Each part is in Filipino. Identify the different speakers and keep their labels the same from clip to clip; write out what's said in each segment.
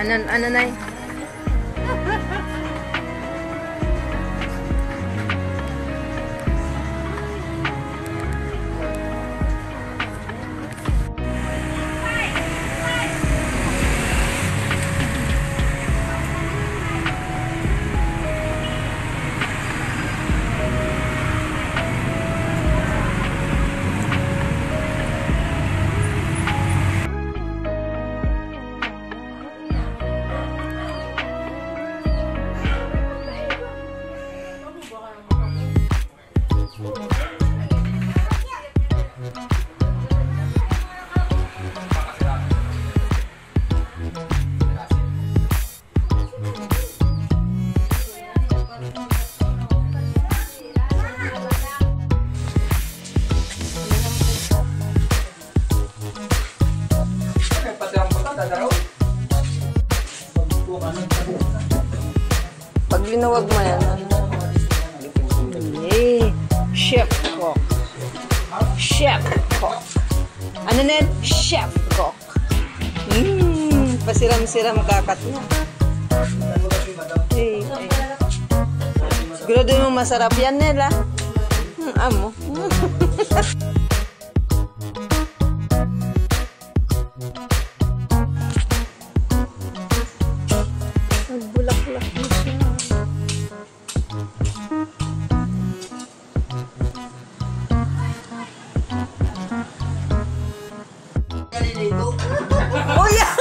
Speaker 1: Ano na eh? Pag linuwag mo yan, chef cook. Chef cook. Ano na yan? Chef cook. Pasiram-siram kakat mo. Sigurado mo masarap yan nila. Amo. Nagbulak-bulak mo siya. Oh yeah!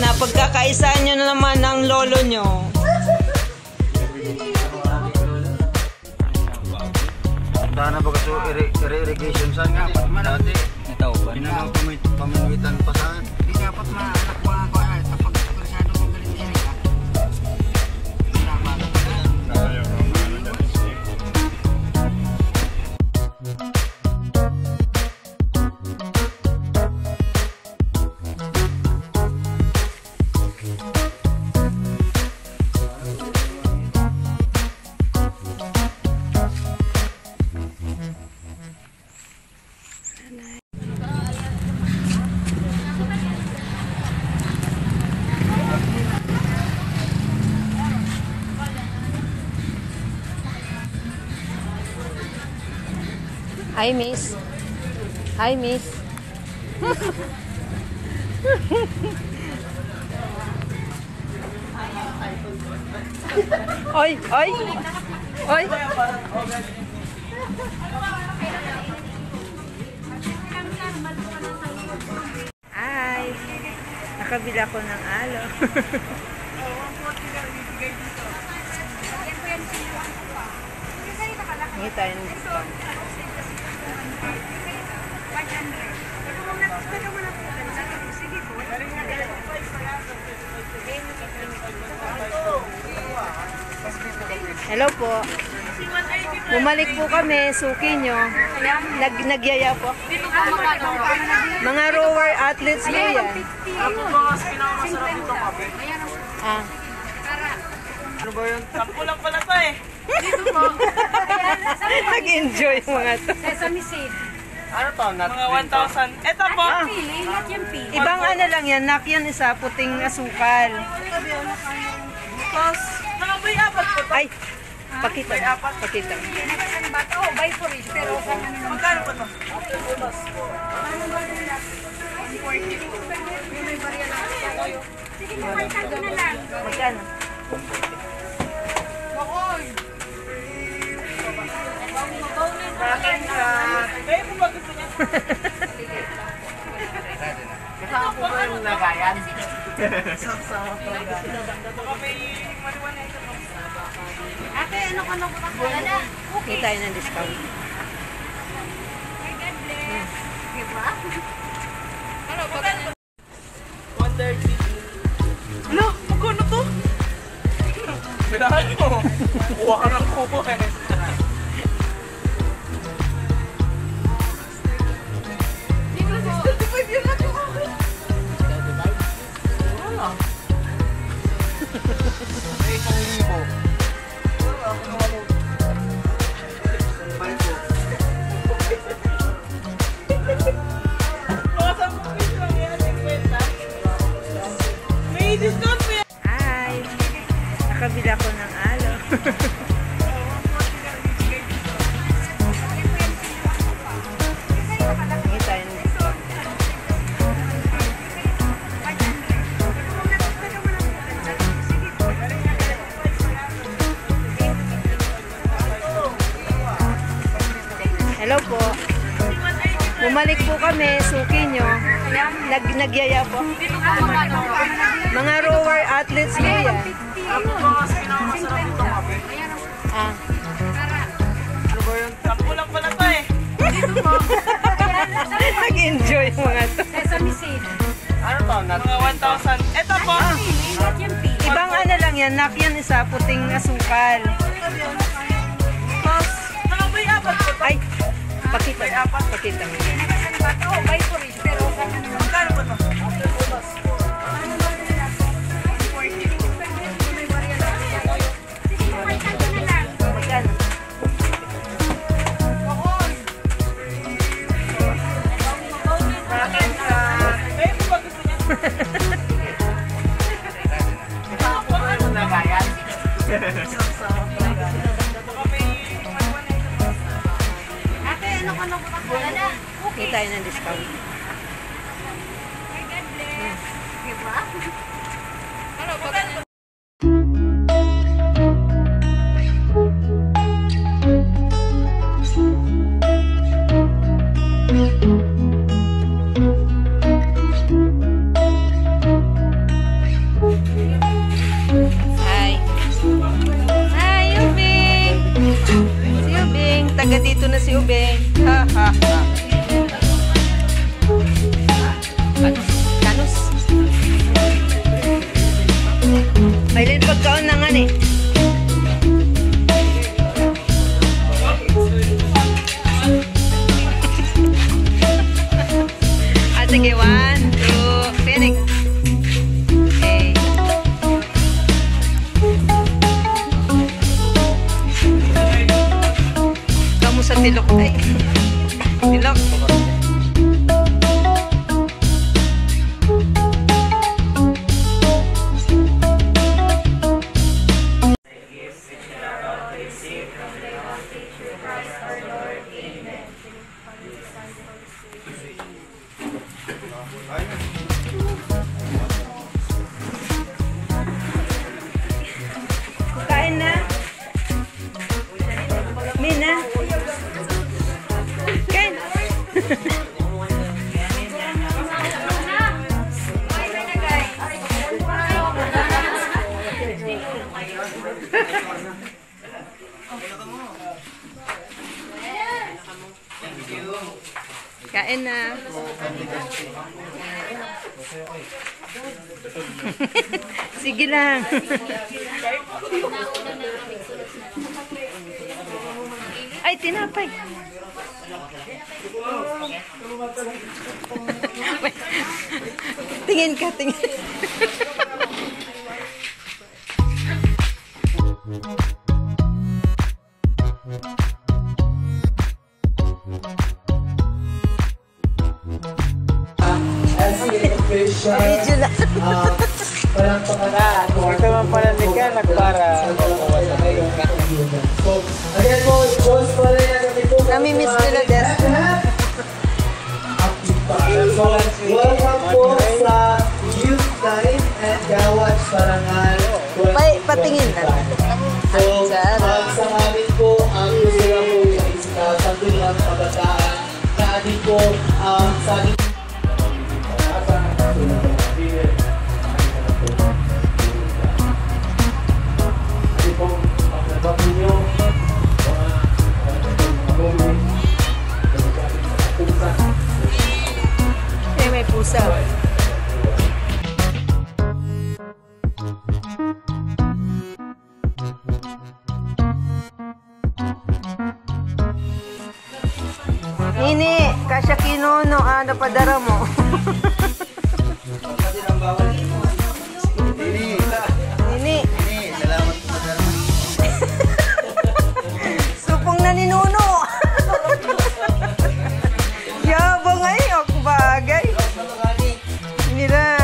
Speaker 1: Napagkakaisaan nyo na naman ng lolo nyo.
Speaker 2: Dahil na ba kaso irrigation saan nga? Dati, pinamang paminuitan pa saan. Hindi dapat maanak mga ko na. Sa pagkasyado kong galing niya.
Speaker 1: Hi, miss. Hi, miss. Oy, oy. Oy. Hi. Nakabila ko ng alo. Hindi tayo ng discount. Hello po. Bumalik po kami, suki nyo. Nagyaya po. Mga rower athletes po yan. Ah.
Speaker 2: Ano ba yun?
Speaker 3: Sampu lang pala to eh.
Speaker 1: Dito po. Nag-enjoy mga to.
Speaker 3: Sesame seed.
Speaker 2: Ano to?
Speaker 3: Mga 1,000. Ito po.
Speaker 1: Ibang ano lang yan, nak yan isa, puting asukal.
Speaker 3: Tapos, mga bay apat po to.
Speaker 1: Ay, pakita mo. Pakita mo.
Speaker 3: Oh, buy for each. Pero, magkano po to? Sige mo, may tag na lang.
Speaker 1: Magkano?
Speaker 3: Makoy! Bakit ka? Kayo po ba gusto niya?
Speaker 2: Kasama po ba yung lagayan?
Speaker 3: Sama po lagayan. Baka may maliwan na ito.
Speaker 4: Ate, ano ka nung wala?
Speaker 1: Hindi tayo ng discount.
Speaker 4: My God bless. Diba?
Speaker 3: Ano, magkano? 130. Ano? Magkano to? Binahan mo. Kuha ka ng kuha eh. May discount po yan.
Speaker 1: Hi! Nakabila ko ng alo. Hingi tayo ng discount. Hello po. Bumalik po kami, suki nyo. Nagyaya po. Mga rower athletes mo yan.
Speaker 3: Ako po kasi pinakamasarap itong kape.
Speaker 1: Ah.
Speaker 3: Ano ba yun? Ako lang pala to eh.
Speaker 1: Nag-enjoy yung mga to.
Speaker 4: Sesame seed.
Speaker 3: Ano to? Mga 1,000. Ito po.
Speaker 1: Ibang ano lang yan, nak yan isa, puting asukal.
Speaker 3: Tapos, nakabay apat po to.
Speaker 1: Ay, pakita mo. Pakita mo.
Speaker 4: Oh, by for it. Pero
Speaker 3: Magkano po to?
Speaker 1: Magkano?
Speaker 3: Kayo po ba gusto niya? Ako ano na gayan?
Speaker 4: ate, ano ka nung dada?
Speaker 1: Hindi tayo ng discount.
Speaker 4: God bless. Diba?
Speaker 1: Hi. Hi, Ubing. Si Ubing. Taga dito na si Ubing. Ha, ha, ha. Kanus. May lin pagkaon na nga ni. Ah, sige. 1, 2, Phoenix. Okay. Kamu sa tilok. Ay. Tilok. Kain na. Mina. Kain. Kain na. Sige lang. Ay, tinapay. Tingin ka, tingin. Video lang.
Speaker 2: Huwag naman pala ka, nagpara.
Speaker 1: Nami-miss nila des.
Speaker 2: Welcome po sa Youth Night and Gawad Parangal.
Speaker 1: Patingin na.
Speaker 2: So, sa amin po, ang gusto lang po is santulang kabataan na atin po sa ating
Speaker 1: Eh, may pusa. Nini, kasya kinono, napadara mo. Nini.
Speaker 2: salamat po sa
Speaker 1: Supong na ni Nuno. Yabang ay, ako bagay. Mira.